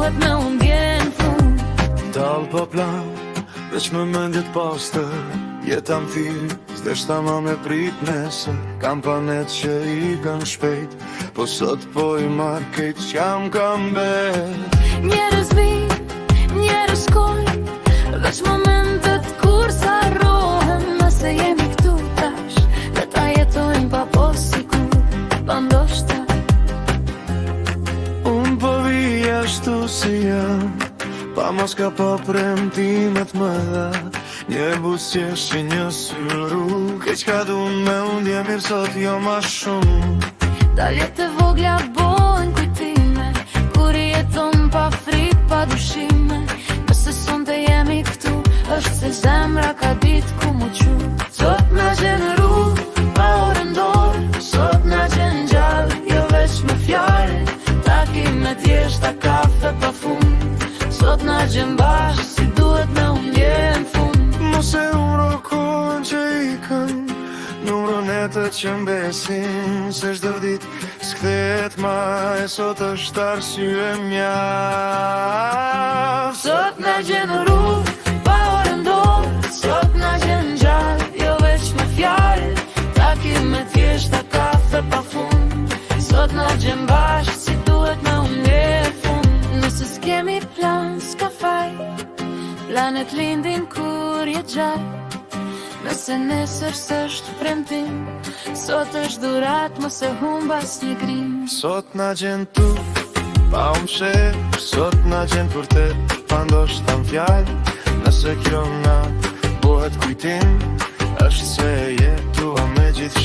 duhet me unë bjen fund. Dal po plan, veç më mendjet pastër, jeta m'thirë, s'deshta ma me prit nesër. Kam panet që i kanë shpejt, po sot po i marrë kejt q'jam kam bet. Njerëz vijnë, njerëz shkojnë, veç momentet kur s'harrohen. Nëse jemi këtu tash, le ta jetojmë pa posikur, pa ndoshta. Unë po vija ashtu si jam, pa mos ka pa premtimet më dha. Një buzëqesh që një syru, keq ka du me unë dje mirë sot jo ma shumë. Daljet e vogla bojnë kujtime, kur jeton pa frik, pa dushime. Nëse sonte jemi këtu, është se zemra ka ditë ku mu qu. Sot na gjenë rrugë, pa orë ndorë, sot na gjenë gjallë, jo veç me fjallë. Takime t'jeshta kafe pa fund, sot na gjenë bashkë, si duhet me unë bjen fund. Mos e uro kohën që ikën, numro netët që mbesin, se çdo ditë s'kthehet ma, e sot është arsye mjaft. Sot na gjenë rrugë, pa orë ndorë, sot na gjenë gjallë, jo veç me fjallë. Takime t'jeshta kafe pa fund, sot na gjenë bashkë, si duhet me unë bjen fund. Nëse s'kemi plan, s'ka faj, planet lindin kur je gjallë. Nëse nesër s'është premtim, sot është dhurat, mos e humb asnjë grim. Sot na gjen tu, pa u mshef, sot na gjen vërtet, pa ndoshta m'fjallë. Nëse kjo na bëhet kujtim, është se jetua me gjithë